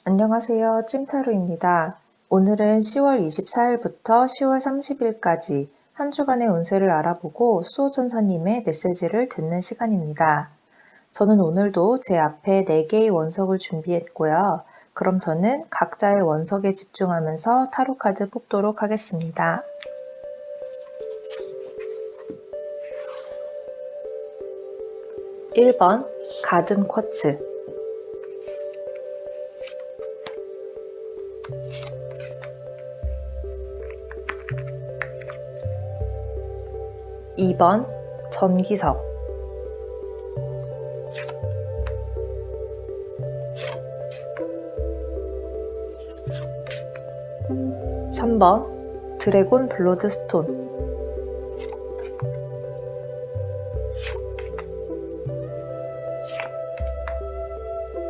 안녕하세요. 찜타로입니다. 오늘은 10월 24일부터 10월 30일까지 한 주간의 운세를 알아보고 수호전사님의 메시지를 듣는 시간입니다. 저는 오늘도 제 앞에 4개의 원석을 준비했고요. 그럼 저는 각자의 원석에 집중하면서 타로카드 뽑도록 하겠습니다. 1번 가든 쿼츠 2번 전기석 3번 드래곤 블러드스톤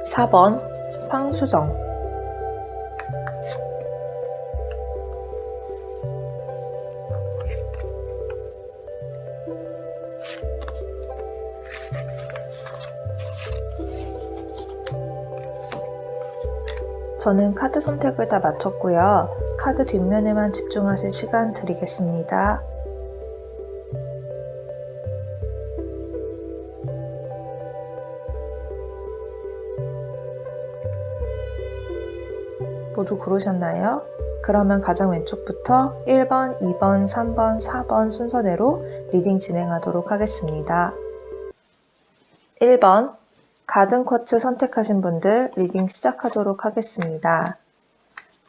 4번 황수정 '저는 카드 선택을 다 마쳤고요. 카드 뒷면에만 집중하실 시간 드리겠습니다. 모두 고르셨나요? 그러면 가장 왼쪽부터 1번, 2번, 3번, 4번 순서대로 리딩 진행하도록 하겠습니다. 1번 가든 쿼츠 선택하신 분들 리딩 시작하도록 하겠습니다.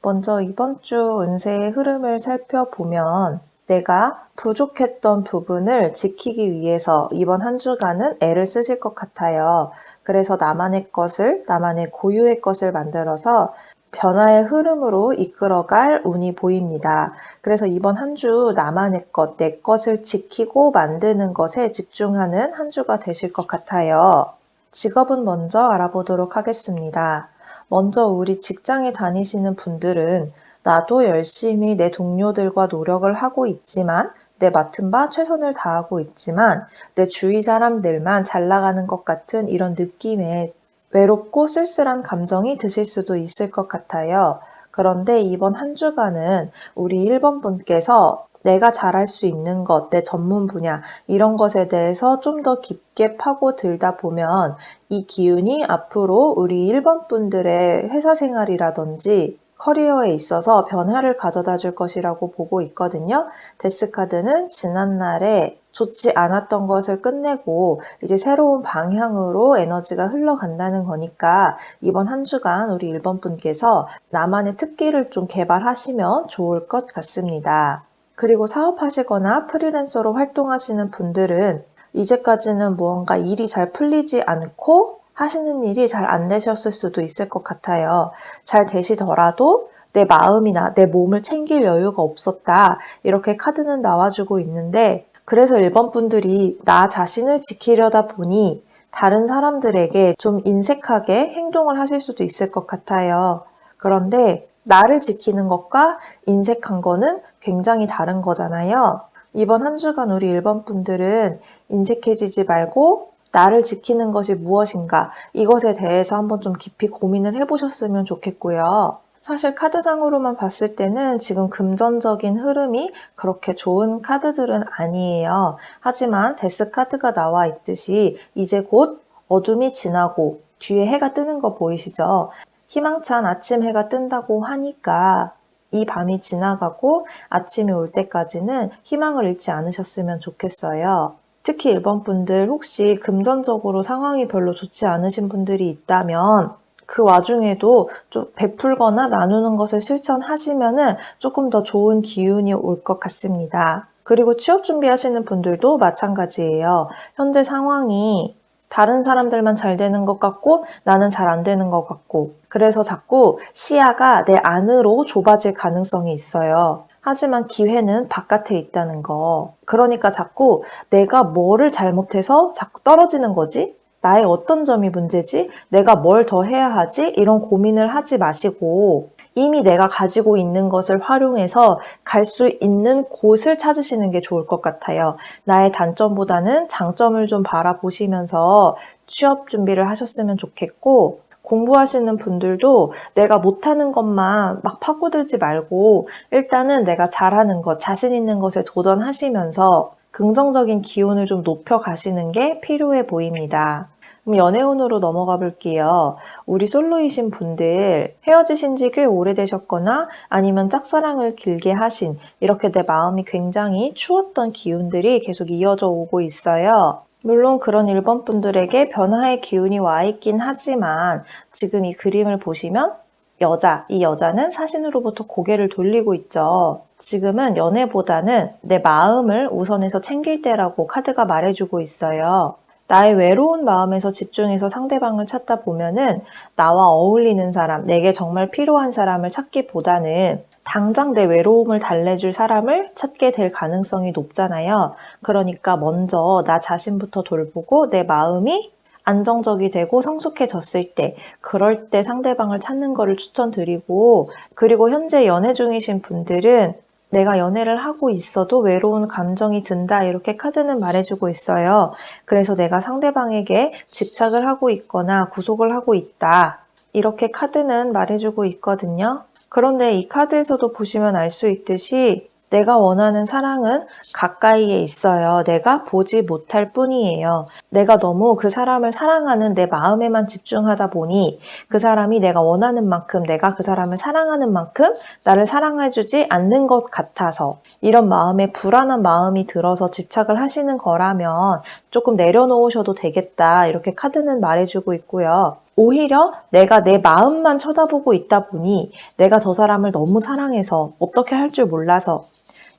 먼저 이번 주 운세의 흐름을 살펴보면 내가 부족했던 부분을 지키기 위해서 이번 한 주간은 애를 쓰실 것 같아요. 그래서 나만의 것을, 나만의 고유의 것을 만들어서 변화의 흐름으로 이끌어갈 운이 보입니다. 그래서 이번 한 주 나만의 것, 내 것을 지키고 만드는 것에 집중하는 한 주가 되실 것 같아요. 직업은 먼저 알아보도록 하겠습니다. 먼저 우리 직장에 다니시는 분들은 나도 열심히 내 동료들과 노력을 하고 있지만 내 맡은 바 최선을 다하고 있지만 내 주위 사람들만 잘 나가는 것 같은 이런 느낌에 외롭고 쓸쓸한 감정이 드실 수도 있을 것 같아요. 그런데 이번 한 주간은 우리 1번 분께서 내가 잘할 수 있는 것, 내 전문 분야 이런 것에 대해서 좀 더 깊게 파고들다 보면 이 기운이 앞으로 우리 1번 분들의 회사 생활이라든지 커리어에 있어서 변화를 가져다 줄 것이라고 보고 있거든요. 데스카드는 지난날에 좋지 않았던 것을 끝내고 이제 새로운 방향으로 에너지가 흘러간다는 거니까 이번 한 주간 우리 1번 분께서 나만의 특기를 좀 개발하시면 좋을 것 같습니다. 그리고 사업하시거나 프리랜서로 활동하시는 분들은 이제까지는 무언가 일이 잘 풀리지 않고 하시는 일이 잘 안 되셨을 수도 있을 것 같아요. 잘 되시더라도 내 마음이나 내 몸을 챙길 여유가 없었다. 이렇게 카드는 나와주고 있는데 그래서 1번 분들이 나 자신을 지키려다 보니 다른 사람들에게 좀 인색하게 행동을 하실 수도 있을 것 같아요. 그런데 나를 지키는 것과 인색한 거는 굉장히 다른 거잖아요. 이번 한 주간 우리 1번 분들은 인색해지지 말고 나를 지키는 것이 무엇인가 이것에 대해서 한번 좀 깊이 고민을 해보셨으면 좋겠고요. 사실 카드상으로만 봤을 때는 지금 금전적인 흐름이 그렇게 좋은 카드들은 아니에요. 하지만 데스 카드가 나와 있듯이 이제 곧 어둠이 지나고 뒤에 해가 뜨는 거 보이시죠? 희망찬 아침 해가 뜬다고 하니까 이 밤이 지나가고 아침이 올 때까지는 희망을 잃지 않으셨으면 좋겠어요. 특히 1번 분들 혹시 금전적으로 상황이 별로 좋지 않으신 분들이 있다면 그 와중에도 좀 베풀거나 나누는 것을 실천하시면은 조금 더 좋은 기운이 올 것 같습니다. 그리고 취업 준비하시는 분들도 마찬가지예요. 현재 상황이 다른 사람들만 잘 되는 것 같고 나는 잘 안 되는 것 같고 그래서 자꾸 시야가 내 안으로 좁아질 가능성이 있어요. 하지만 기회는 바깥에 있다는 거. 그러니까 자꾸 내가 뭐를 잘못해서 자꾸 떨어지는 거지? 나의 어떤 점이 문제지? 내가 뭘 더 해야 하지? 이런 고민을 하지 마시고 이미 내가 가지고 있는 것을 활용해서 갈 수 있는 곳을 찾으시는 게 좋을 것 같아요. 나의 단점보다는 장점을 좀 바라보시면서 취업 준비를 하셨으면 좋겠고 공부하시는 분들도 내가 못하는 것만 막 파고들지 말고 일단은 내가 잘하는 것, 자신 있는 것에 도전하시면서 긍정적인 기운을 좀 높여가시는 게 필요해 보입니다. 그럼 연애운으로 넘어가 볼게요. 우리 솔로이신 분들 헤어지신 지 꽤 오래되셨거나 아니면 짝사랑을 길게 하신 이렇게 내 마음이 굉장히 추웠던 기운들이 계속 이어져 오고 있어요. 물론 그런 1번 분들에게 변화의 기운이 와 있긴 하지만 지금 이 그림을 보시면 이 여자는 사신으로부터 고개를 돌리고 있죠. 지금은 연애보다는 내 마음을 우선해서 챙길 때라고 카드가 말해주고 있어요. 나의 외로운 마음에서 집중해서 상대방을 찾다 보면은 나와 어울리는 사람, 내게 정말 필요한 사람을 찾기보다는 당장 내 외로움을 달래줄 사람을 찾게 될 가능성이 높잖아요. 그러니까 먼저 나 자신부터 돌보고 내 마음이 안정적이 되고 성숙해졌을 때, 그럴 때 상대방을 찾는 거를 추천드리고, 그리고 현재 연애 중이신 분들은 내가 연애를 하고 있어도 외로운 감정이 든다 이렇게 카드는 말해주고 있어요. 그래서 내가 상대방에게 집착을 하고 있거나 구속을 하고 있다 이렇게 카드는 말해주고 있거든요. 그런데 이 카드에서도 보시면 알 수 있듯이 내가 원하는 사랑은 가까이에 있어요. 내가 보지 못할 뿐이에요. 내가 너무 그 사람을 사랑하는 내 마음에만 집중하다 보니 그 사람이 내가 원하는 만큼, 내가 그 사람을 사랑하는 만큼 나를 사랑해주지 않는 것 같아서 이런 마음에 불안한 마음이 들어서 집착을 하시는 거라면 조금 내려놓으셔도 되겠다. 이렇게 카드는 말해주고 있고요. 오히려 내가 내 마음만 쳐다보고 있다 보니 내가 저 사람을 너무 사랑해서 어떻게 할 줄 몰라서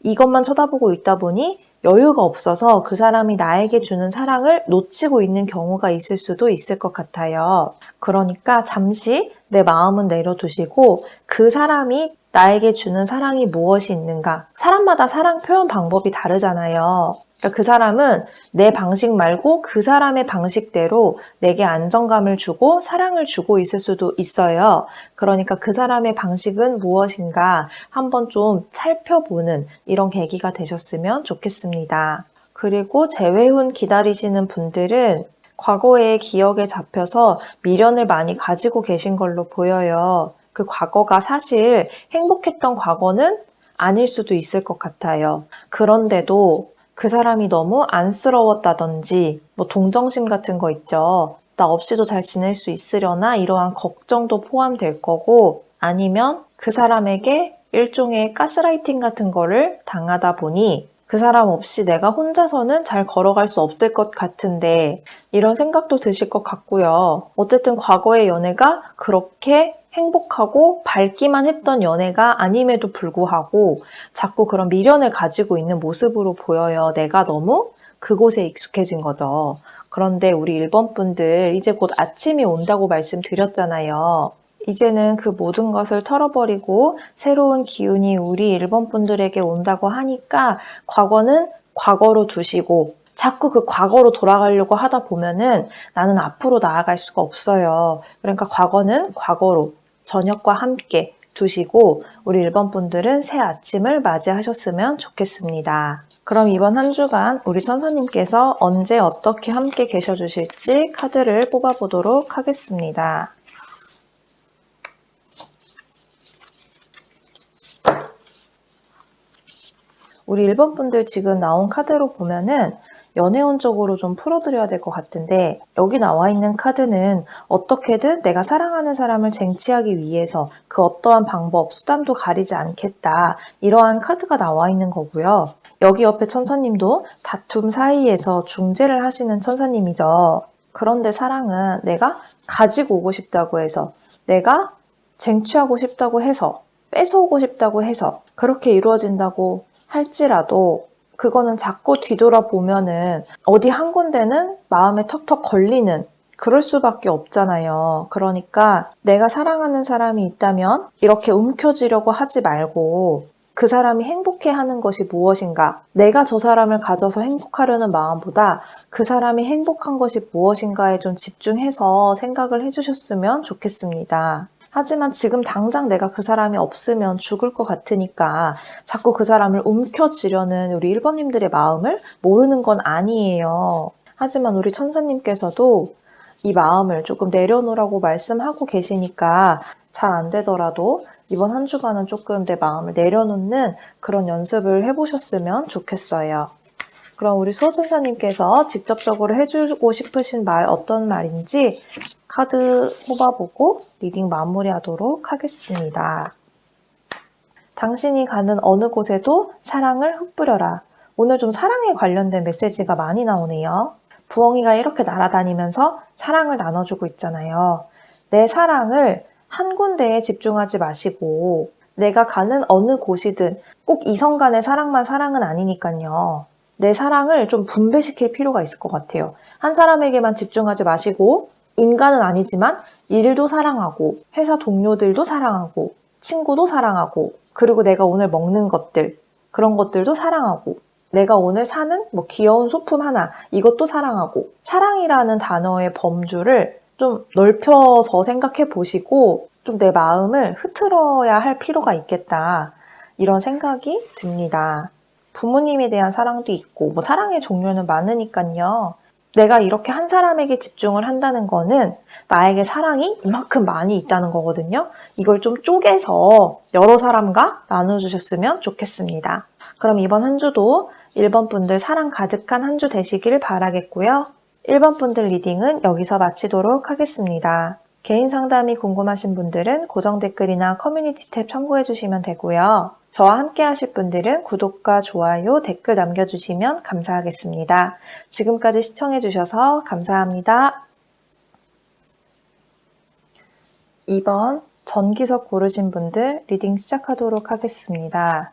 이것만 쳐다보고 있다 보니 여유가 없어서 그 사람이 나에게 주는 사랑을 놓치고 있는 경우가 있을 수도 있을 것 같아요. 그러니까 잠시 내 마음은 내려두시고 그 사람이 나에게 주는 사랑이 무엇이 있는가? 사람마다 사랑 표현 방법이 다르잖아요. 그러니까 그 사람은 내 방식 말고 그 사람의 방식대로 내게 안정감을 주고 사랑을 주고 있을 수도 있어요. 그러니까 그 사람의 방식은 무엇인가 한번 좀 살펴보는 이런 계기가 되셨으면 좋겠습니다. 그리고 재회혼 기다리시는 분들은 과거의 기억에 잡혀서 미련을 많이 가지고 계신 걸로 보여요. 그 과거가 사실 행복했던 과거는 아닐 수도 있을 것 같아요. 그런데도 그 사람이 너무 안쓰러웠다든지 동정심 같은 거 있죠. 나 없이도 잘 지낼 수 있으려나 이러한 걱정도 포함될 거고 아니면 그 사람에게 일종의 가스라이팅 같은 거를 당하다 보니 그 사람 없이 내가 혼자서는 잘 걸어갈 수 없을 것 같은데 이런 생각도 드실 것 같고요. 어쨌든 과거의 연애가 그렇게 행복하고 밝기만 했던 연애가 아님에도 불구하고 자꾸 그런 미련을 가지고 있는 모습으로 보여요. 내가 너무 그곳에 익숙해진 거죠. 그런데 우리 1번 분들 이제 곧 아침이 온다고 말씀드렸잖아요. 이제는 그 모든 것을 털어버리고 새로운 기운이 우리 1번 분들에게 온다고 하니까 과거는 과거로 두시고 자꾸 그 과거로 돌아가려고 하다 보면은 나는 앞으로 나아갈 수가 없어요. 그러니까 과거는 과거로 저녁과 함께 두시고 우리 1번 분들은 새 아침을 맞이하셨으면 좋겠습니다. 그럼 이번 한 주간 우리 천사님께서 언제 어떻게 함께 계셔 주실지 카드를 뽑아보도록 하겠습니다. 우리 1번 분들 지금 나온 카드로 보면은 연애운 쪽으로 좀 풀어드려야 될 것 같은데 여기 나와 있는 카드는 어떻게든 내가 사랑하는 사람을 쟁취하기 위해서 그 어떠한 방법, 수단도 가리지 않겠다. 이러한 카드가 나와 있는 거고요. 여기 옆에 천사님도 다툼 사이에서 중재를 하시는 천사님이죠. 그런데 사랑은 내가 가지고 오고 싶다고 해서 내가 쟁취하고 싶다고 해서 뺏어오고 싶다고 해서 그렇게 이루어진다고 할지라도 그거는 자꾸 뒤돌아보면은 어디 한 군데는 마음에 턱턱 걸리는 그럴 수밖에 없잖아요. 그러니까 내가 사랑하는 사람이 있다면 이렇게 움켜쥐려고 하지 말고 그 사람이 행복해하는 것이 무엇인가? 내가 저 사람을 가져서 행복하려는 마음보다 그 사람이 행복한 것이 무엇인가에 좀 집중해서 생각을 해주셨으면 좋겠습니다. 하지만 지금 당장 내가 그 사람이 없으면 죽을 것 같으니까 자꾸 그 사람을 움켜쥐려는 우리 1번님들의 마음을 모르는 건 아니에요. 하지만 우리 천사님께서도 이 마음을 조금 내려놓으라고 말씀하고 계시니까 잘 안 되더라도 이번 한 주간은 조금 내 마음을 내려놓는 그런 연습을 해보셨으면 좋겠어요. 그럼 우리 수호천사님께서 직접적으로 해주고 싶으신 말 어떤 말인지 카드 뽑아보고 리딩 마무리하도록 하겠습니다. 당신이 가는 어느 곳에도 사랑을 흩뿌려라. 오늘 좀 사랑에 관련된 메시지가 많이 나오네요. 부엉이가 이렇게 날아다니면서 사랑을 나눠주고 있잖아요. 내 사랑을 한 군데에 집중하지 마시고 내가 가는 어느 곳이든 꼭 이성 간의 사랑만 사랑은 아니니까요. 내 사랑을 좀 분배시킬 필요가 있을 것 같아요. 한 사람에게만 집중하지 마시고 인간은 아니지만 일도 사랑하고 회사 동료들도 사랑하고 친구도 사랑하고 그리고 내가 오늘 먹는 것들 그런 것들도 사랑하고 내가 오늘 사는 뭐 귀여운 소품 하나 이것도 사랑하고 사랑이라는 단어의 범주를 좀 넓혀서 생각해 보시고 좀 내 마음을 흐트러야 할 필요가 있겠다 이런 생각이 듭니다. 부모님에 대한 사랑도 있고 뭐 사랑의 종류는 많으니까요. 내가 이렇게 한 사람에게 집중을 한다는 거는 나에게 사랑이 이만큼 많이 있다는 거거든요. 이걸 좀 쪼개서 여러 사람과 나눠주셨으면 좋겠습니다. 그럼 이번 한 주도 1번 분들 사랑 가득한 한 주 되시길 바라겠고요. 1번 분들 리딩은 여기서 마치도록 하겠습니다. 개인 상담이 궁금하신 분들은 고정 댓글이나 커뮤니티 탭 참고해 주시면 되고요. 저와 함께 하실 분들은 구독과 좋아요, 댓글 남겨주시면 감사하겠습니다. 지금까지 시청해 주셔서 감사합니다. 2번 전기석 고르신 분들 리딩 시작하도록 하겠습니다.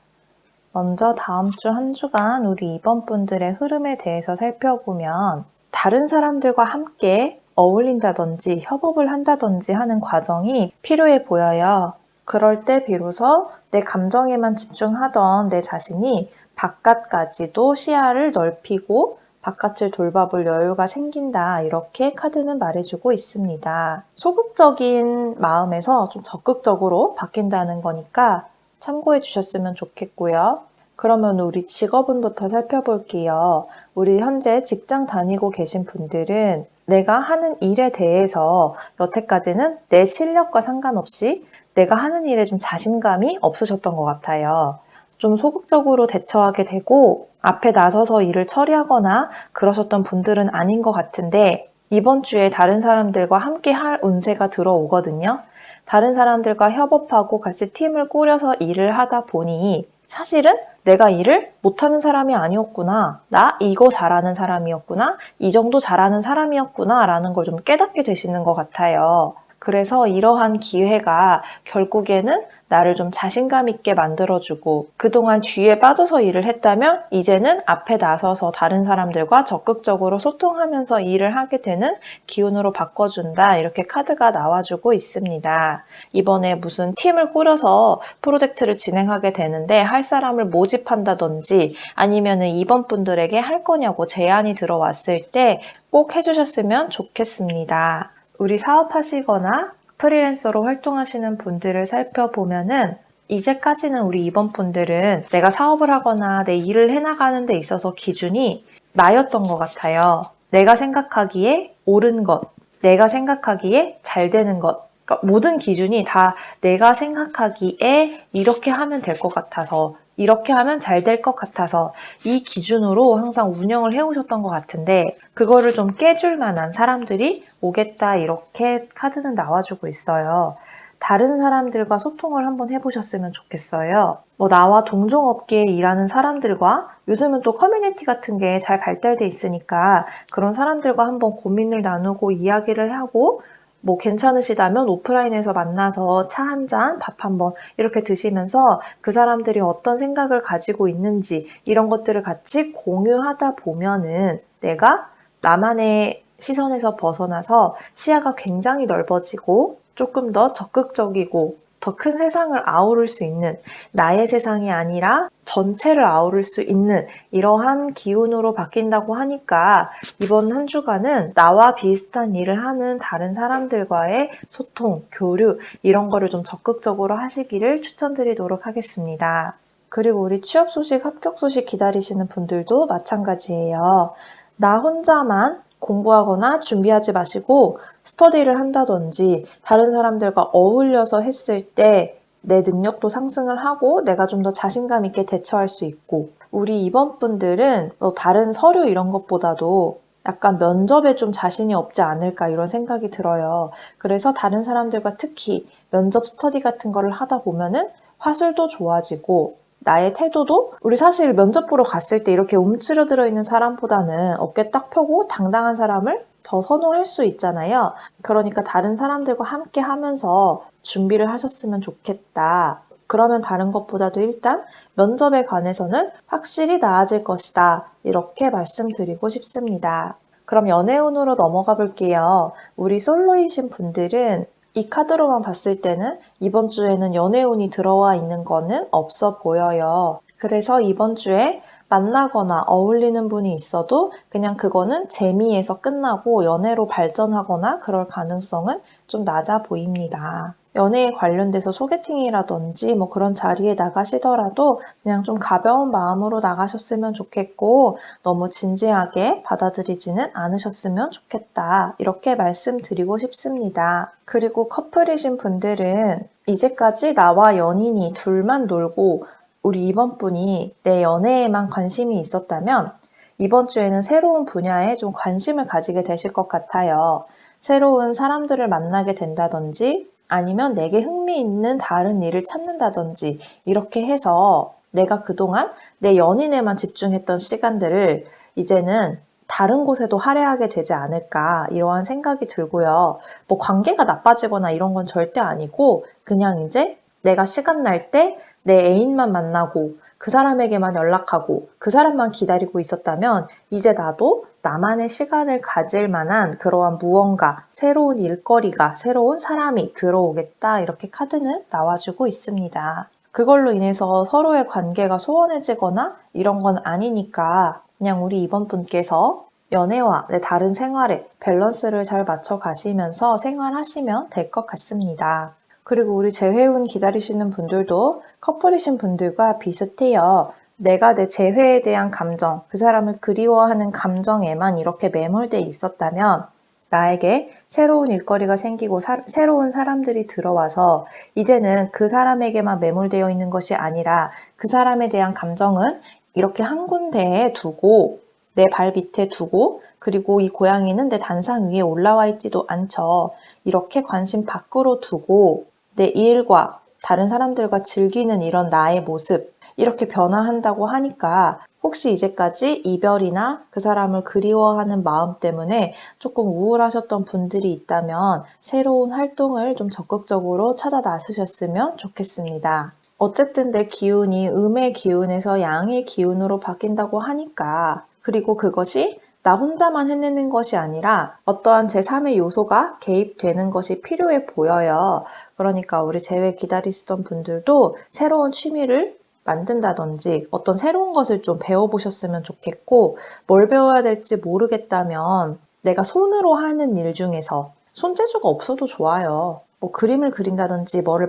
먼저 다음 주 한 주간 우리 2번 분들의 흐름에 대해서 살펴보면 다른 사람들과 함께 어울린다든지 협업을 한다든지 하는 과정이 필요해 보여요. 그럴 때 비로소 내 감정에만 집중하던 내 자신이 바깥까지도 시야를 넓히고 바깥을 돌봐볼 여유가 생긴다. 이렇게 카드는 말해주고 있습니다. 소극적인 마음에서 좀 적극적으로 바뀐다는 거니까 참고해 주셨으면 좋겠고요. 그러면 우리 직업운부터 살펴볼게요. 우리 현재 직장 다니고 계신 분들은 내가 하는 일에 대해서 여태까지는 내 실력과 상관없이 내가 하는 일에 좀 자신감이 없으셨던 것 같아요. 좀 소극적으로 대처하게 되고 앞에 나서서 일을 처리하거나 그러셨던 분들은 아닌 것 같은데 이번 주에 다른 사람들과 함께 할 운세가 들어오거든요. 다른 사람들과 협업하고 같이 팀을 꾸려서 일을 하다 보니 사실은 내가 일을 못하는 사람이 아니었구나. 나 이거 잘하는 사람이었구나. 이 정도 잘하는 사람이었구나. 라는 걸 좀 깨닫게 되시는 것 같아요. 그래서 이러한 기회가 결국에는 나를 좀 자신감 있게 만들어주고 그동안 뒤에 빠져서 일을 했다면 이제는 앞에 나서서 다른 사람들과 적극적으로 소통하면서 일을 하게 되는 기운으로 바꿔준다. 이렇게 카드가 나와주고 있습니다. 이번에 무슨 팀을 꾸려서 프로젝트를 진행하게 되는데 할 사람을 모집한다든지 아니면은 이번 분들에게 할 거냐고 제안이 들어왔을 때 꼭 해주셨으면 좋겠습니다. 우리 사업하시거나 프리랜서로 활동하시는 분들을 살펴보면은 이제까지는 우리 이번 분들은 내가 사업을 하거나 내 일을 해나가는 데 있어서 기준이 나였던 것 같아요. 내가 생각하기에 옳은 것, 내가 생각하기에 잘 되는 것, 그러니까 모든 기준이 다 내가 생각하기에 이렇게 하면 될 것 같아서 이렇게 하면 잘 될 것 같아서 이 기준으로 항상 운영을 해오셨던 것 같은데 그거를 좀 깨줄 만한 사람들이 오겠다 이렇게 카드는 나와주고 있어요. 다른 사람들과 소통을 한번 해보셨으면 좋겠어요. 뭐 나와 동종업계에 일하는 사람들과 요즘은 또 커뮤니티 같은 게 잘 발달돼 있으니까 그런 사람들과 한번 고민을 나누고 이야기를 하고 뭐 괜찮으시다면 오프라인에서 만나서 차 한 잔, 밥 한 번 이렇게 드시면서 그 사람들이 어떤 생각을 가지고 있는지 이런 것들을 같이 공유하다 보면은 내가 나만의 시선에서 벗어나서 시야가 굉장히 넓어지고 조금 더 적극적이고 더 큰 세상을 아우를 수 있는 나의 세상이 아니라 전체를 아우를 수 있는 이러한 기운으로 바뀐다고 하니까 이번 한 주간은 나와 비슷한 일을 하는 다른 사람들과의 소통, 교류 이런 거를 좀 적극적으로 하시기를 추천드리도록 하겠습니다. 그리고 우리 취업 소식, 합격 소식 기다리시는 분들도 마찬가지예요. 나 혼자만 공부하거나 준비하지 마시고 스터디를 한다든지 다른 사람들과 어울려서 했을 때 내 능력도 상승을 하고 내가 좀 더 자신감 있게 대처할 수 있고, 우리 이번분들은 다른 서류 이런 것보다도 약간 면접에 좀 자신이 없지 않을까 이런 생각이 들어요. 그래서 다른 사람들과 특히 면접 스터디 같은 거를 하다 보면은 화술도 좋아지고 나의 태도도, 우리 사실 면접 보러 갔을 때 이렇게 움츠러들어 있는 사람보다는 어깨 딱 펴고 당당한 사람을 더 선호할 수 있잖아요. 그러니까 다른 사람들과 함께 하면서 준비를 하셨으면 좋겠다. 그러면 다른 것보다도 일단 면접에 관해서는 확실히 나아질 것이다. 이렇게 말씀드리고 싶습니다. 그럼 연애운으로 넘어가 볼게요. 우리 솔로이신 분들은 이 카드로만 봤을 때는 이번 주에는 연애운이 들어와 있는 거는 없어 보여요. 그래서 이번 주에 만나거나 어울리는 분이 있어도 그냥 그거는 재미에서 끝나고 연애로 발전하거나 그럴 가능성은 좀 낮아 보입니다. 연애에 관련돼서 소개팅이라든지 뭐 그런 자리에 나가시더라도 그냥 좀 가벼운 마음으로 나가셨으면 좋겠고 너무 진지하게 받아들이지는 않으셨으면 좋겠다. 이렇게 말씀드리고 싶습니다. 그리고 커플이신 분들은 이제까지 나와 연인이 둘만 놀고 우리 이번 분이 내 연애에만 관심이 있었다면 이번 주에는 새로운 분야에 좀 관심을 가지게 되실 것 같아요. 새로운 사람들을 만나게 된다든지 아니면 내게 흥미있는 다른 일을 찾는다든지 이렇게 해서 내가 그동안 내 연인에만 집중했던 시간들을 이제는 다른 곳에도 할애하게 되지 않을까 이러한 생각이 들고요. 뭐 관계가 나빠지거나 이런 건 절대 아니고 그냥 이제 내가 시간 날 때 내 애인만 만나고 그 사람에게만 연락하고 그 사람만 기다리고 있었다면 이제 나도 나만의 시간을 가질 만한 그러한 무언가, 새로운 일거리가, 새로운 사람이 들어오겠다 이렇게 카드는 나와주고 있습니다. 그걸로 인해서 서로의 관계가 소원해지거나 이런 건 아니니까 그냥 우리 이번 분께서 연애와 내 다른 생활에 밸런스를 잘 맞춰 가시면서 생활하시면 될 것 같습니다. 그리고 우리 재회운 기다리시는 분들도 커플이신 분들과 비슷해요. 내가 내 재회에 대한 감정, 그 사람을 그리워하는 감정에만 이렇게 매몰돼 있었다면 나에게 새로운 일거리가 생기고 새로운 사람들이 들어와서 이제는 그 사람에게만 매몰되어 있는 것이 아니라 그 사람에 대한 감정은 이렇게 한 군데에 두고 내 발 밑에 두고 그리고 이 고양이는 내 단상 위에 올라와 있지도 않죠. 이렇게 관심 밖으로 두고 내 일과 다른 사람들과 즐기는 이런 나의 모습 이렇게 변화한다고 하니까 혹시 이제까지 이별이나 그 사람을 그리워하는 마음 때문에 조금 우울하셨던 분들이 있다면 새로운 활동을 좀 적극적으로 찾아 나서셨으면 좋겠습니다. 어쨌든 내 기운이 음의 기운에서 양의 기운으로 바뀐다고 하니까 그리고 그것이 나 혼자만 해내는 것이 아니라 어떠한 제3의 요소가 개입되는 것이 필요해 보여요. 그러니까 우리 재회 기다리시던 분들도 새로운 취미를 만든다든지 어떤 새로운 것을 좀 배워보셨으면 좋겠고 뭘 배워야 될지 모르겠다면 내가 손으로 하는 일 중에서 손재주가 없어도 좋아요. 뭐 그림을 그린다든지 뭐를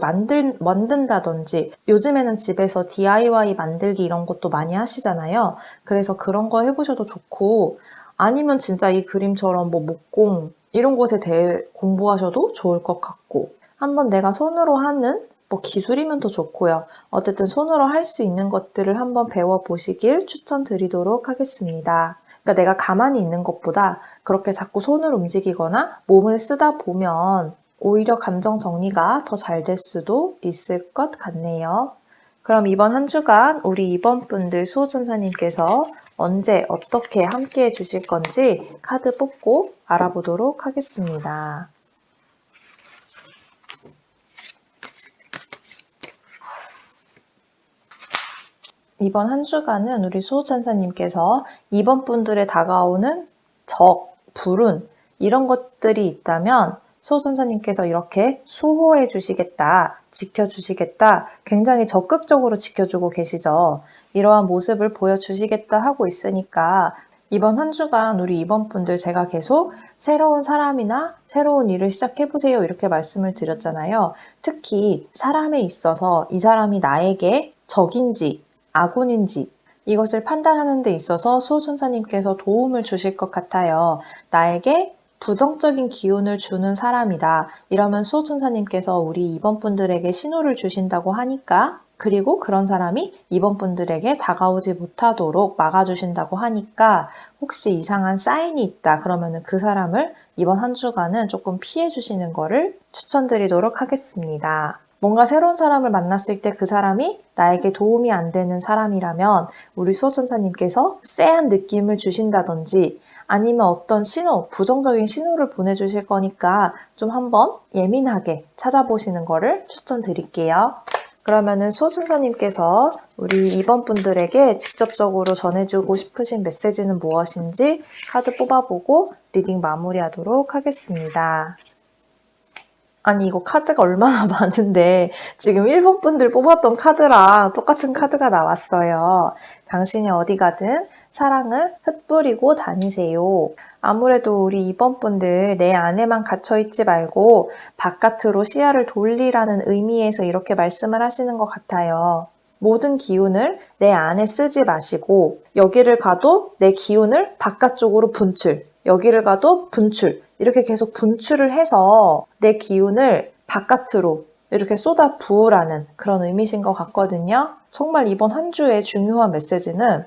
만든다든지 요즘에는 집에서 DIY 만들기 이런 것도 많이 하시잖아요. 그래서 그런 거 해보셔도 좋고 아니면 진짜 이 그림처럼 뭐 목공 이런 것에 대해 공부하셔도 좋을 것 같고 한번 내가 손으로 하는 뭐 기술이면 더 좋고요. 어쨌든 손으로 할 수 있는 것들을 한번 배워보시길 추천드리도록 하겠습니다. 그러니까 내가 가만히 있는 것보다 그렇게 자꾸 손을 움직이거나 몸을 쓰다 보면 오히려 감정 정리가 더 잘 될 수도 있을 것 같네요. 그럼 이번 한 주간 우리 이번 분들 수호천사님께서 언제 어떻게 함께 해주실 건지 카드 뽑고 알아보도록 하겠습니다. 이번 한 주간은 우리 수호천사님께서 이번 분들의 다가오는 적, 불운 이런 것들이 있다면 수호천사님께서 이렇게 수호해 주시겠다, 지켜주시겠다, 굉장히 적극적으로 지켜주고 계시죠. 이러한 모습을 보여주시겠다 하고 있으니까 이번 한 주간 우리 이번 분들 제가 계속 새로운 사람이나 새로운 일을 시작해보세요 이렇게 말씀을 드렸잖아요. 특히 사람에 있어서 이 사람이 나에게 적인지 아군인지 이것을 판단하는 데 있어서 수호천사님께서 도움을 주실 것 같아요. 나에게 부정적인 기운을 주는 사람이다. 이러면 수호천사님께서 우리 2번 분들에게 신호를 주신다고 하니까, 그리고 그런 사람이 2번 분들에게 다가오지 못하도록 막아주신다고 하니까, 혹시 이상한 사인이 있다 그러면 그 사람을 이번 한 주간은 조금 피해 주시는 거를 추천드리도록 하겠습니다. 뭔가 새로운 사람을 만났을 때 그 사람이 나에게 도움이 안 되는 사람이라면 우리 수호천사님께서 쎄한 느낌을 주신다든지 아니면 어떤 신호, 부정적인 신호를 보내주실 거니까 좀 한번 예민하게 찾아보시는 거를 추천드릴게요. 그러면은 수호천사님께서 우리 2번 분들에게 직접적으로 전해주고 싶으신 메시지는 무엇인지 카드 뽑아보고 리딩 마무리하도록 하겠습니다. 아니 이거 카드가 얼마나 많은데 지금 1번 분들 뽑았던 카드랑 똑같은 카드가 나왔어요. 당신이 어디 가든 사랑을 흩뿌리고 다니세요. 아무래도 우리 2번 분들 내 안에만 갇혀있지 말고 바깥으로 시야를 돌리라는 의미에서 이렇게 말씀을 하시는 것 같아요. 모든 기운을 내 안에 쓰지 마시고 여기를 가도 내 기운을 바깥쪽으로 분출, 여기를 가도 분출, 이렇게 계속 분출을 해서 내 기운을 바깥으로 이렇게 쏟아 부으라는 그런 의미신 것 같거든요. 정말 이번 한 주의 중요한 메시지는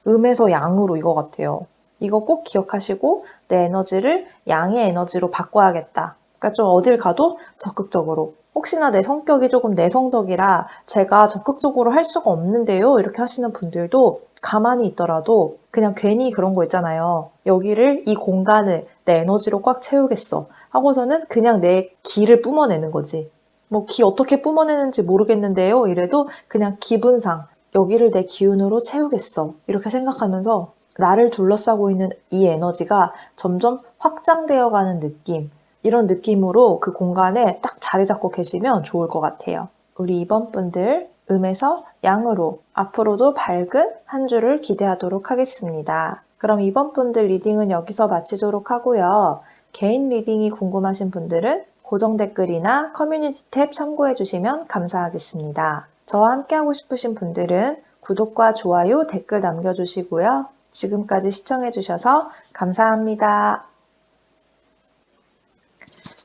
음에서 양으로 이거 같아요. 이거 꼭 기억하시고 내 에너지를 양의 에너지로 바꿔야겠다. 그러니까 좀 어딜 가도 적극적으로. 혹시나 내 성격이 조금 내성적이라 제가 적극적으로 할 수가 없는데요. 이렇게 하시는 분들도 가만히 있더라도 그냥 괜히 그런 거 있잖아요. 여기를, 이 공간을 내 에너지로 꽉 채우겠어. 하고서는 그냥 내 기를 뿜어내는 거지. 뭐 기 어떻게 뿜어내는지 모르겠는데요. 이래도 그냥 기분상 여기를 내 기운으로 채우겠어. 이렇게 생각하면서 나를 둘러싸고 있는 이 에너지가 점점 확장되어 가는 느낌. 이런 느낌으로 그 공간에 딱 자리 잡고 계시면 좋을 것 같아요. 우리 이번 분들 음에서 양으로 앞으로도 밝은 한 주를 기대하도록 하겠습니다. 그럼 이번 분들 리딩은 여기서 마치도록 하고요. 개인 리딩이 궁금하신 분들은 고정 댓글이나 커뮤니티 탭 참고해 주시면 감사하겠습니다. 저와 함께하고 싶으신 분들은 구독과 좋아요, 댓글 남겨주시고요. 지금까지 시청해주셔서 감사합니다.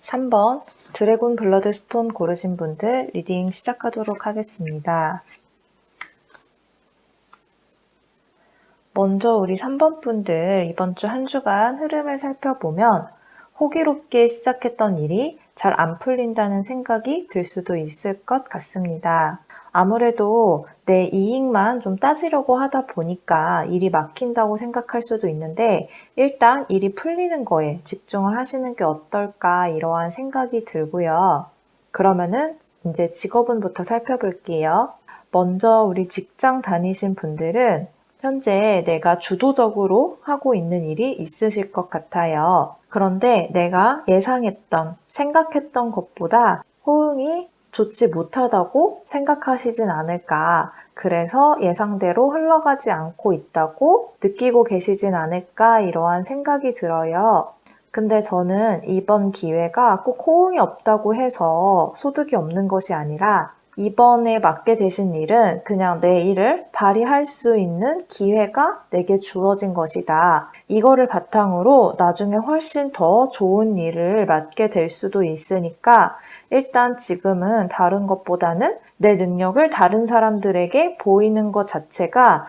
3번 드래곤 블러드 스톤 고르신 분들 리딩 시작하도록 하겠습니다. 먼저 우리 3번 분들 이번 주 한 주간 흐름을 살펴보면 호기롭게 시작했던 일이 잘 안 풀린다는 생각이 들 수도 있을 것 같습니다. 아무래도 내 이익만 좀 따지려고 하다 보니까 일이 막힌다고 생각할 수도 있는데 일단 일이 풀리는 거에 집중을 하시는 게 어떨까 이러한 생각이 들고요. 그러면은 이제 직업운부터 살펴볼게요. 먼저 우리 직장 다니신 분들은 현재 내가 주도적으로 하고 있는 일이 있으실 것 같아요. 그런데 내가 예상했던, 생각했던 것보다 호응이 좋지 못하다고 생각하시진 않을까. 그래서 예상대로 흘러가지 않고 있다고 느끼고 계시진 않을까 이러한 생각이 들어요. 근데 저는 이번 기회가 꼭 호응이 없다고 해서 소득이 없는 것이 아니라 이번에 맡게 되신 일은 그냥 내 일을 발휘할 수 있는 기회가 내게 주어진 것이다. 이거를 바탕으로 나중에 훨씬 더 좋은 일을 맡게 될 수도 있으니까 일단 지금은 다른 것보다는 내 능력을 다른 사람들에게 보이는 것 자체가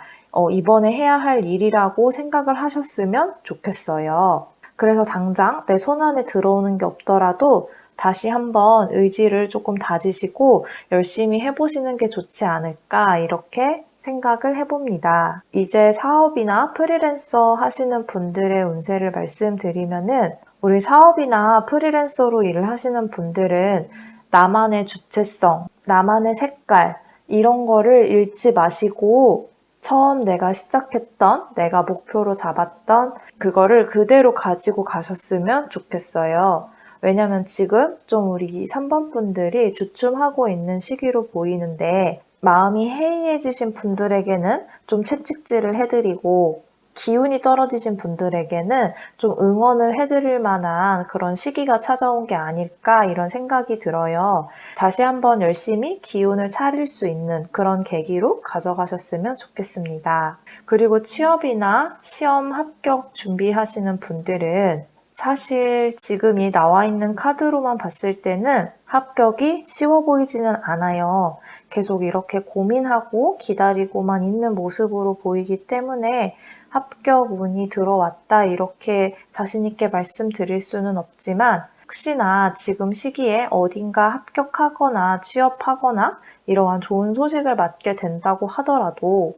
이번에 해야 할 일이라고 생각을 하셨으면 좋겠어요. 그래서 당장 내 손안에 들어오는 게 없더라도 다시 한번 의지를 조금 다지시고 열심히 해보시는 게 좋지 않을까 이렇게 생각을 해봅니다. 이제 사업이나 프리랜서 하시는 분들의 운세를 말씀드리면은 우리 사업이나 프리랜서로 일을 하시는 분들은 나만의 주체성, 나만의 색깔 이런 거를 잃지 마시고 처음 내가 시작했던, 내가 목표로 잡았던 그거를 그대로 가지고 가셨으면 좋겠어요. 왜냐면 지금 좀 우리 3번 분들이 주춤하고 있는 시기로 보이는데 마음이 해이해지신 분들에게는 좀 채찍질을 해드리고 기운이 떨어지신 분들에게는 좀 응원을 해드릴 만한 그런 시기가 찾아온 게 아닐까 이런 생각이 들어요. 다시 한번 열심히 기운을 차릴 수 있는 그런 계기로 가져가셨으면 좋겠습니다. 그리고 취업이나 시험 합격 준비하시는 분들은 사실 지금 이 나와 있는 카드로만 봤을 때는 합격이 쉬워 보이지는 않아요. 계속 이렇게 고민하고 기다리고만 있는 모습으로 보이기 때문에 합격 운이 들어왔다 이렇게 자신 있게 말씀드릴 수는 없지만 혹시나 지금 시기에 어딘가 합격하거나 취업하거나 이러한 좋은 소식을 맞게 된다고 하더라도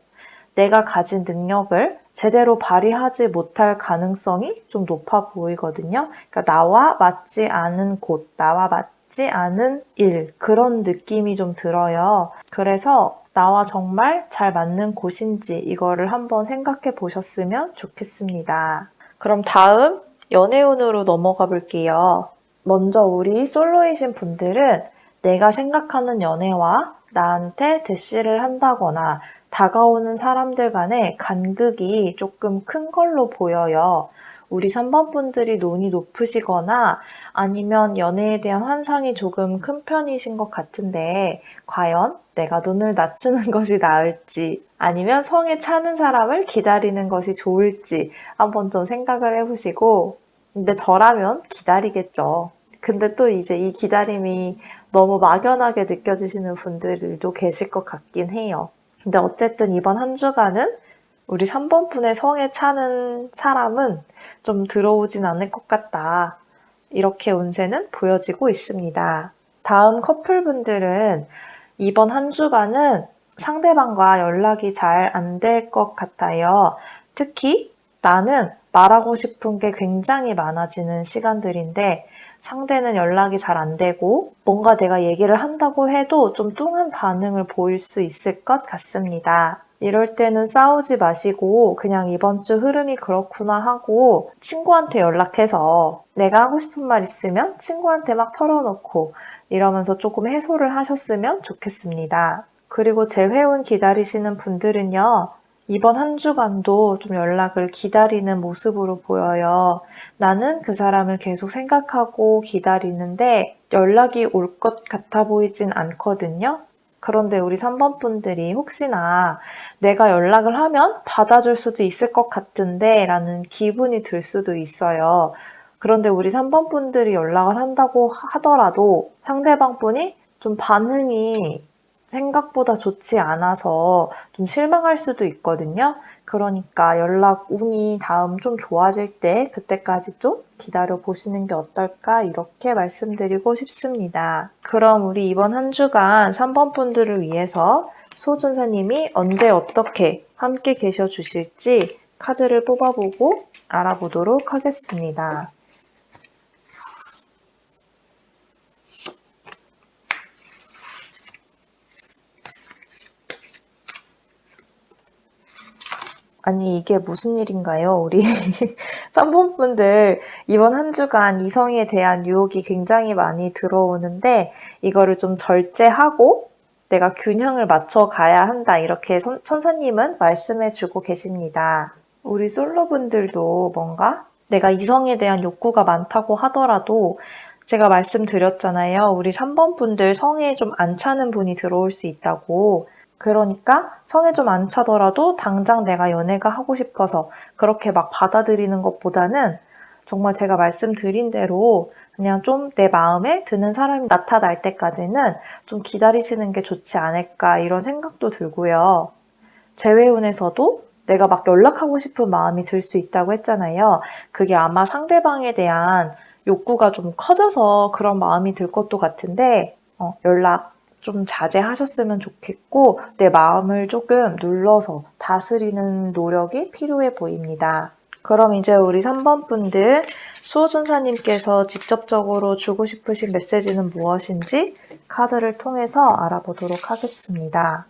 내가 가진 능력을 제대로 발휘하지 못할 가능성이 좀 높아 보이거든요. 그러니까 나와 맞지 않은 곳, 나와 맞지 않은 일, 그런 느낌이 좀 들어요. 그래서 나와 정말 잘 맞는 곳인지 이거를 한번 생각해 보셨으면 좋겠습니다. 그럼 다음 연애운으로 넘어가 볼게요. 먼저 우리 솔로이신 분들은 내가 생각하는 연애와 나한테 대시를 한다거나 다가오는 사람들 간의 간극이 조금 큰 걸로 보여요. 우리 3번 분들이 논이 높으시거나 아니면 연애에 대한 환상이 조금 큰 편이신 것 같은데 과연 내가 눈을 낮추는 것이 나을지 아니면 성에 차는 사람을 기다리는 것이 좋을지 한번 좀 생각을 해보시고 근데 저라면 기다리겠죠. 근데 또 이제 이 기다림이 너무 막연하게 느껴지시는 분들도 계실 것 같긴 해요. 근데 어쨌든 이번 한 주간은 우리 3번 분의 성에 차는 사람은 좀 들어오진 않을 것 같다. 이렇게 운세는 보여지고 있습니다. 다음 커플분들은 이번 한 주간은 상대방과 연락이 잘 안 될 것 같아요. 특히 나는 말하고 싶은 게 굉장히 많아지는 시간들인데 상대는 연락이 잘 안 되고 뭔가 내가 얘기를 한다고 해도 좀 뚱한 반응을 보일 수 있을 것 같습니다. 이럴 때는 싸우지 마시고 그냥 이번 주 흐름이 그렇구나 하고 친구한테 연락해서 내가 하고 싶은 말 있으면 친구한테 막 털어놓고 이러면서 조금 해소를 하셨으면 좋겠습니다. 그리고 재회운 기다리시는 분들은요. 이번 한 주간도 좀 연락을 기다리는 모습으로 보여요. 나는 그 사람을 계속 생각하고 기다리는데 연락이 올 것 같아 보이진 않거든요. 그런데 우리 3번 분들이 혹시나 내가 연락을 하면 받아줄 수도 있을 것 같은데 라는 기분이 들 수도 있어요. 그런데 우리 3번 분들이 연락을 한다고 하더라도 상대방 분이 좀 반응이 생각보다 좋지 않아서 좀 실망할 수도 있거든요. 그러니까 연락 운이 다음 좀 좋아질 때 그때까지 좀 기다려 보시는 게 어떨까 이렇게 말씀드리고 싶습니다. 그럼 우리 이번 한 주간 3번 분들을 위해서 수호전사님이 언제 어떻게 함께 계셔 주실지 카드를 뽑아보고 알아보도록 하겠습니다. 아니 이게 무슨 일인가요? 우리 3번 분들 이번 한 주간 이성에 대한 유혹이 굉장히 많이 들어오는데 이거를 좀 절제하고 내가 균형을 맞춰 가야 한다 이렇게 천사님은 말씀해 주고 계십니다. 우리 솔로분들도 뭔가 내가 이성에 대한 욕구가 많다고 하더라도 제가 말씀드렸잖아요. 우리 3번 분들 성에 좀 안 차는 분이 들어올 수 있다고. 그러니까 성에 좀 안 차더라도 당장 내가 연애가 하고 싶어서 그렇게 막 받아들이는 것보다는 정말 제가 말씀드린 대로 그냥 좀 내 마음에 드는 사람이 나타날 때까지는 좀 기다리시는 게 좋지 않을까 이런 생각도 들고요. 재회운에서도 내가 막 연락하고 싶은 마음이 들 수 있다고 했잖아요. 그게 아마 상대방에 대한 욕구가 좀 커져서 그런 마음이 들 것도 같은데 연락 좀 자제하셨으면 좋겠고 내 마음을 조금 눌러서 다스리는 노력이 필요해 보입니다. 그럼 이제 우리 3번 분들 수호전사님께서 직접적으로 주고 싶으신 메시지는 무엇인지 카드를 통해서 알아보도록 하겠습니다.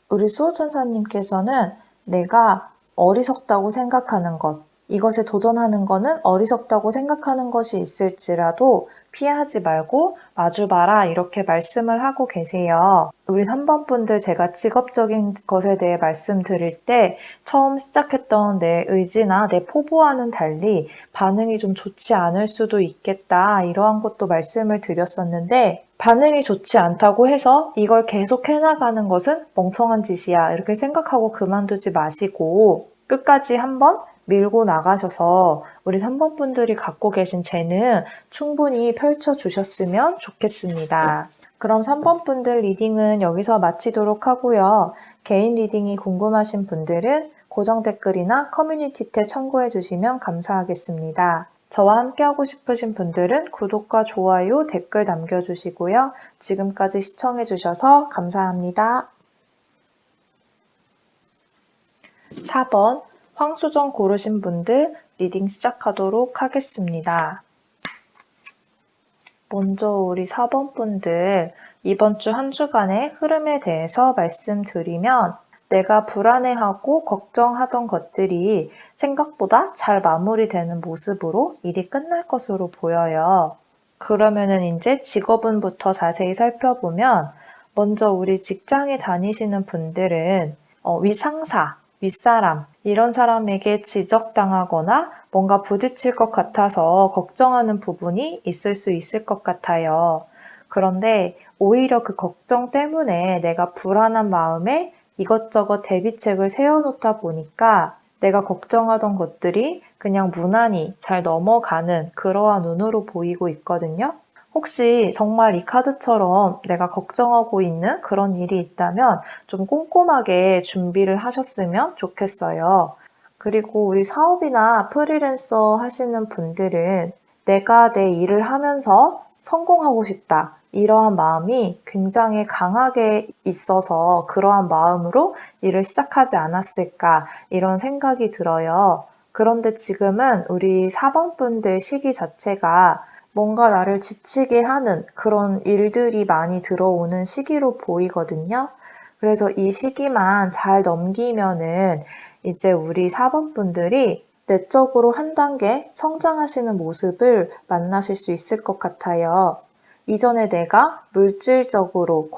우리 수호천사님께서는 내가 어리석다고 생각하는 것, 이것에 도전하는 것은 어리석다고 생각하는 것이 있을지라도 피하지 말고 마주봐라 이렇게 말씀을 하고 계세요. 우리 3번 분들 제가 직업적인 것에 대해 말씀드릴 때 처음 시작했던 내 의지나 내 포부와는 달리 반응이 좀 좋지 않을 수도 있겠다 이러한 것도 말씀을 드렸었는데 반응이 좋지 않다고 해서 이걸 계속 해나가는 것은 멍청한 짓이야 이렇게 생각하고 그만두지 마시고 끝까지 한번 밀고 나가셔서 우리 3번 분들이 갖고 계신 재능 충분히 펼쳐주셨으면 좋겠습니다. 그럼 3번 분들 리딩은 여기서 마치도록 하고요. 개인 리딩이 궁금하신 분들은 고정 댓글이나 커뮤니티 탭 참고해 주시면 감사하겠습니다. 저와 함께하고 싶으신 분들은 구독과 좋아요, 댓글 남겨주시고요. 지금까지 시청해주셔서 감사합니다. 4번 황수정 고르신 분들 리딩 시작하도록 하겠습니다. 먼저 우리 4번 분들 이번 주 한 주간의 흐름에 대해서 말씀드리면 내가 불안해하고 걱정하던 것들이 생각보다 잘 마무리되는 모습으로 일이 끝날 것으로 보여요. 그러면은 이제 직업운부터 자세히 살펴보면 먼저 우리 직장에 다니시는 분들은 위상사, 윗사람 이런 사람에게 지적당하거나 뭔가 부딪힐 것 같아서 걱정하는 부분이 있을 수 있을 것 같아요. 그런데 오히려 그 걱정 때문에 내가 불안한 마음에 이것저것 대비책을 세워놓다 보니까 내가 걱정하던 것들이 그냥 무난히 잘 넘어가는 그러한 눈으로 보이고 있거든요. 혹시 정말 이 카드처럼 내가 걱정하고 있는 그런 일이 있다면 좀 꼼꼼하게 준비를 하셨으면 좋겠어요. 그리고 우리 사업이나 프리랜서 하시는 분들은 내가 내 일을 하면서 성공하고 싶다. 이러한 마음이 굉장히 강하게 있어서 그러한 마음으로 일을 시작하지 않았을까 이런 생각이 들어요. 그런데 지금은 우리 4번 분들 시기 자체가 뭔가 나를 지치게 하는 그런 일들이 많이 들어오는 시기로 보이거든요. 그래서 이 시기만 잘 넘기면은 이제 우리 4번 분들이 내적으로 한 단계 성장하시는 모습을 만나실 수 있을 것 같아요. 이전에 내가 물질적으로,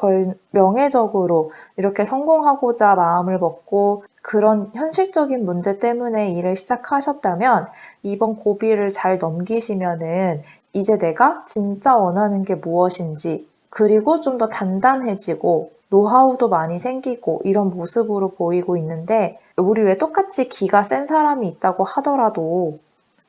명예적으로 이렇게 성공하고자 마음을 먹고 그런 현실적인 문제 때문에 일을 시작하셨다면 이번 고비를 잘 넘기시면은 이제 내가 진짜 원하는 게 무엇인지 그리고 좀 더 단단해지고 노하우도 많이 생기고 이런 모습으로 보이고 있는데 우리 왜 똑같이 기가 센 사람이 있다고 하더라도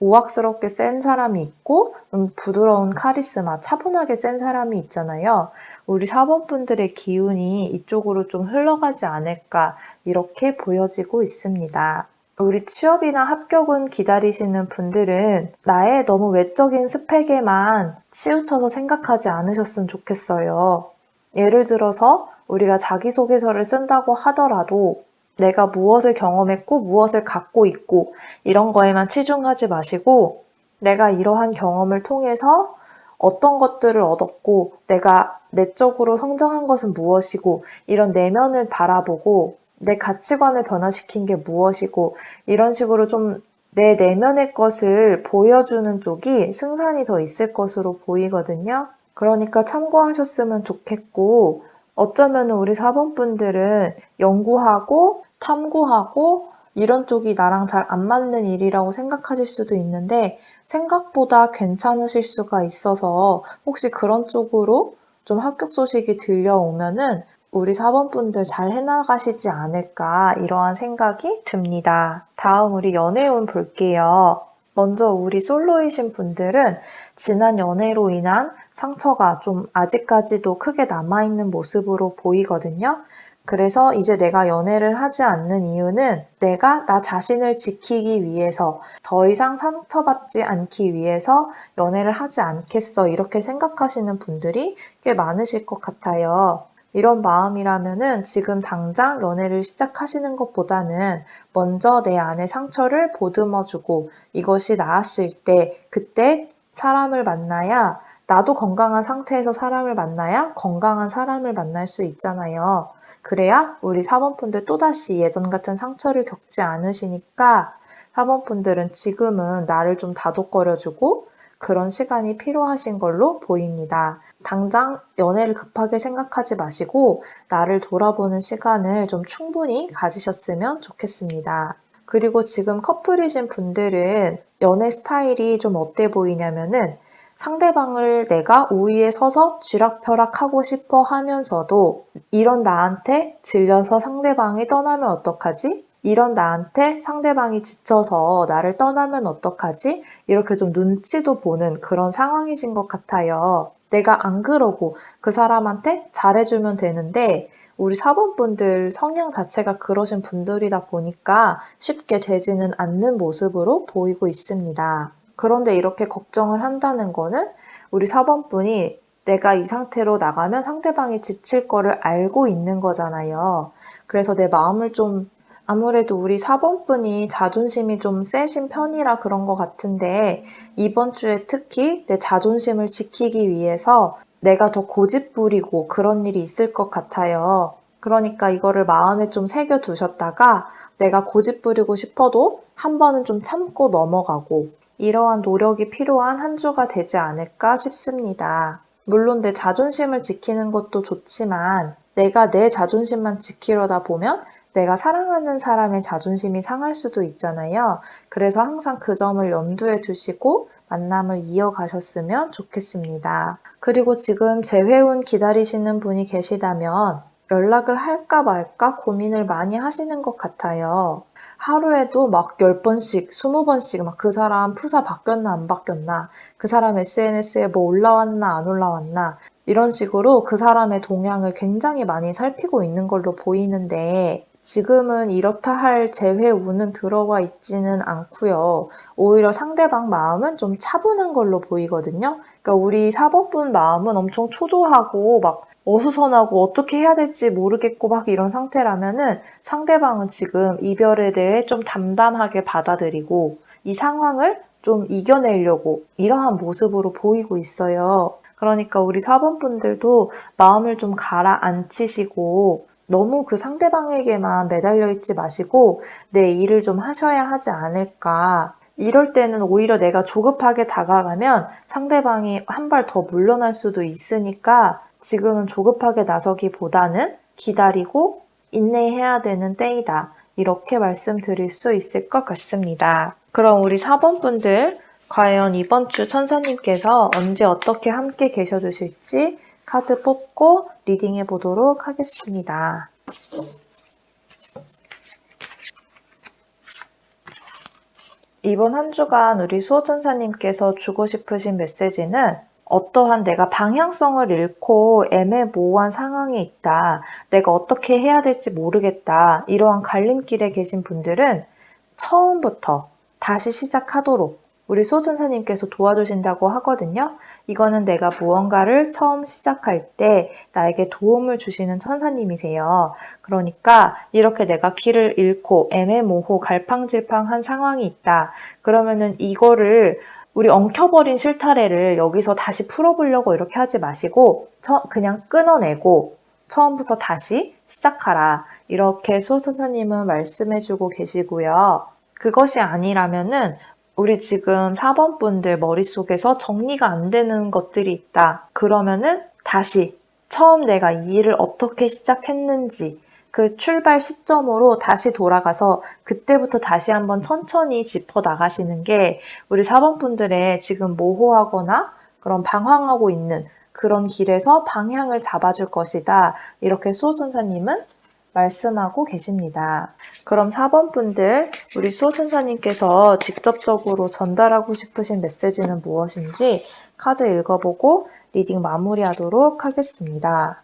우악스럽게 센 사람이 있고 부드러운 카리스마, 차분하게 센 사람이 있잖아요. 우리 4번 분들의 기운이 이쪽으로 좀 흘러가지 않을까 이렇게 보여지고 있습니다. 우리 취업이나 합격은 기다리시는 분들은 나의 너무 외적인 스펙에만 치우쳐서 생각하지 않으셨으면 좋겠어요. 예를 들어서 우리가 자기소개서를 쓴다고 하더라도 내가 무엇을 경험했고 무엇을 갖고 있고 이런 거에만 치중하지 마시고 내가 이러한 경험을 통해서 어떤 것들을 얻었고 내가 내적으로 성장한 것은 무엇이고 이런 내면을 바라보고 내 가치관을 변화시킨 게 무엇이고 이런 식으로 좀 내 내면의 것을 보여주는 쪽이 승산이 더 있을 것으로 보이거든요. 그러니까 참고하셨으면 좋겠고 어쩌면 우리 4번 분들은 연구하고 탐구하고 이런 쪽이 나랑 잘 안 맞는 일이라고 생각하실 수도 있는데 생각보다 괜찮으실 수가 있어서 혹시 그런 쪽으로 좀 합격 소식이 들려오면은 우리 4번 분들 잘 해나가시지 않을까 이러한 생각이 듭니다. 다음 우리 연애운 볼게요. 먼저 우리 솔로이신 분들은 지난 연애로 인한 상처가 좀 아직까지도 크게 남아있는 모습으로 보이거든요. 그래서 이제 내가 연애를 하지 않는 이유는 내가 나 자신을 지키기 위해서 더 이상 상처받지 않기 위해서 연애를 하지 않겠어 이렇게 생각하시는 분들이 꽤 많으실 것 같아요. 이런 마음이라면은 지금 당장 연애를 시작하시는 것보다는 먼저 내 안의 상처를 보듬어주고 이것이 나았을 때 그때 사람을 만나야 나도 건강한 상태에서 사람을 만나야 건강한 사람을 만날 수 있잖아요. 그래야 우리 사모분들 또다시 예전 같은 상처를 겪지 않으시니까 사모분들은 지금은 나를 좀 다독거려주고 그런 시간이 필요하신 걸로 보입니다. 당장 연애를 급하게 생각하지 마시고 나를 돌아보는 시간을 좀 충분히 가지셨으면 좋겠습니다. 그리고 지금 커플이신 분들은 연애 스타일이 좀 어때 보이냐면은 상대방을 내가 우위에 서서 쥐락펴락하고 싶어 하면서도 이런 나한테 질려서 상대방이 떠나면 어떡하지? 이런 나한테 상대방이 지쳐서 나를 떠나면 어떡하지? 이렇게 좀 눈치도 보는 그런 상황이신 것 같아요. 내가 안 그러고 그 사람한테 잘해주면 되는데 우리 사번분들 성향 자체가 그러신 분들이다 보니까 쉽게 되지는 않는 모습으로 보이고 있습니다. 그런데 이렇게 걱정을 한다는 거는 우리 사번분이 내가 이 상태로 나가면 상대방이 지칠 거를 알고 있는 거잖아요. 그래서 내 마음을 좀 아무래도 우리 4번분이 자존심이 좀 세신 편이라 그런 것 같은데 이번 주에 특히 내 자존심을 지키기 위해서 내가 더 고집부리고 그런 일이 있을 것 같아요. 그러니까 이거를 마음에 좀 새겨두셨다가 내가 고집부리고 싶어도 한 번은 좀 참고 넘어가고 이러한 노력이 필요한 한 주가 되지 않을까 싶습니다. 물론 내 자존심을 지키는 것도 좋지만 내가 내 자존심만 지키려다 보면 내가 사랑하는 사람의 자존심이 상할 수도 있잖아요. 그래서 항상 그 점을 염두에 두시고 만남을 이어가셨으면 좋겠습니다. 그리고 지금 재회운 기다리시는 분이 계시다면 연락을 할까 말까 고민을 많이 하시는 것 같아요. 하루에도 막 10번씩, 20번씩 막 그 사람 프사 바뀌었나 안 바뀌었나, 그 사람 SNS에 뭐 올라왔나 안 올라왔나, 이런 식으로 그 사람의 동향을 굉장히 많이 살피고 있는 걸로 보이는데 지금은 이렇다 할 재회운은 들어와 있지는 않고요. 오히려 상대방 마음은 좀 차분한 걸로 보이거든요. 그러니까 우리 사법분 마음은 엄청 초조하고 막 어수선하고 어떻게 해야 될지 모르겠고 막 이런 상태라면은 상대방은 지금 이별에 대해 좀 담담하게 받아들이고 이 상황을 좀 이겨내려고 이러한 모습으로 보이고 있어요. 그러니까 우리 사번분들도 마음을 좀 가라앉히시고 너무 그 상대방에게만 매달려 있지 마시고 내 일을 좀 하셔야 하지 않을까. 이럴 때는 오히려 내가 조급하게 다가가면 상대방이 한 발 더 물러날 수도 있으니까 지금은 조급하게 나서기보다는 기다리고 인내해야 되는 때이다. 이렇게 말씀드릴 수 있을 것 같습니다. 그럼 우리 4번분들 과연 이번 주 천사님께서 언제 어떻게 함께 계셔주실지 카드 뽑고 리딩해 보도록 하겠습니다. 이번 한 주간 우리 수호천사님께서 주고 싶으신 메시지는 어떠한 내가 방향성을 잃고 애매모호한 상황에 있다. 내가 어떻게 해야 될지 모르겠다. 이러한 갈림길에 계신 분들은 처음부터 다시 시작하도록 우리 수호천사님께서 도와주신다고 하거든요. 이거는 내가 무언가를 처음 시작할 때 나에게 도움을 주시는 천사님이세요. 그러니까 이렇게 내가 길을 잃고 애매모호 갈팡질팡한 상황이 있다. 그러면은 이거를 우리 엉켜버린 실타래를 여기서 다시 풀어보려고 이렇게 하지 마시고 그냥 끊어내고 처음부터 다시 시작하라. 이렇게 수호천사님은 말씀해주고 계시고요. 그것이 아니라면은 우리 지금 4번분들 머릿속에서 정리가 안 되는 것들이 있다. 그러면은 다시 처음 내가 이 일을 어떻게 시작했는지 그 출발 시점으로 다시 돌아가서 그때부터 다시 한번 천천히 짚어 나가시는 게 우리 4번분들의 지금 모호하거나 그런 방황하고 있는 그런 길에서 방향을 잡아줄 것이다. 이렇게 수호천사님은 말씀하고 계십니다. 그럼 4번분들 우리 수호천사님께서 직접적으로 전달하고 싶으신 메시지는 무엇인지 카드 읽어보고 리딩 마무리하도록 하겠습니다.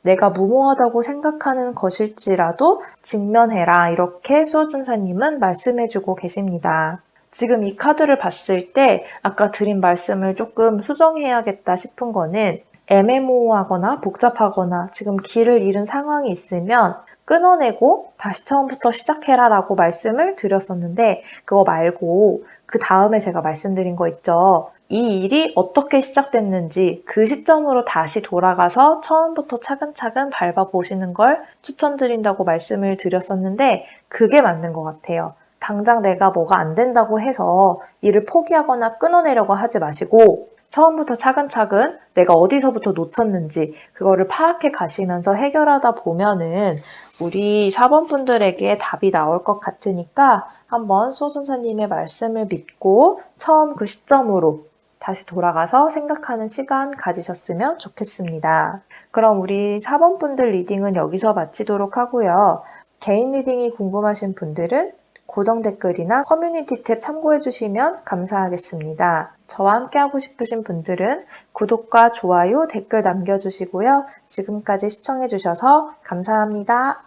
내가 무모하다고 생각하는 것일지라도 직면해라. 이렇게 수호천사님은 말씀해주고 계십니다. 지금 이 카드를 봤을 때 아까 드린 말씀을 조금 수정해야겠다 싶은 거는 애매모호하거나 복잡하거나 지금 길을 잃은 상황이 있으면 끊어내고 다시 처음부터 시작해라 라고 말씀을 드렸었는데 그거 말고 그 다음에 제가 말씀드린 거 있죠. 이 일이 어떻게 시작됐는지 그 시점으로 다시 돌아가서 처음부터 차근차근 밟아보시는 걸 추천드린다고 말씀을 드렸었는데 그게 맞는 것 같아요. 당장 내가 뭐가 안 된다고 해서 일을 포기하거나 끊어내려고 하지 마시고 처음부터 차근차근 내가 어디서부터 놓쳤는지 그거를 파악해 가시면서 해결하다 보면은 우리 4번 분들에게 답이 나올 것 같으니까 한번 소선사님의 말씀을 믿고 처음 그 시점으로 다시 돌아가서 생각하는 시간 가지셨으면 좋겠습니다. 그럼 우리 4번 분들 리딩은 여기서 마치도록 하고요. 개인 리딩이 궁금하신 분들은 고정 댓글이나 커뮤니티 탭 참고해 주시면 감사하겠습니다. 저와 함께 하고 싶으신 분들은 구독과 좋아요, 댓글 남겨주시고요. 지금까지 시청해 주셔서 감사합니다.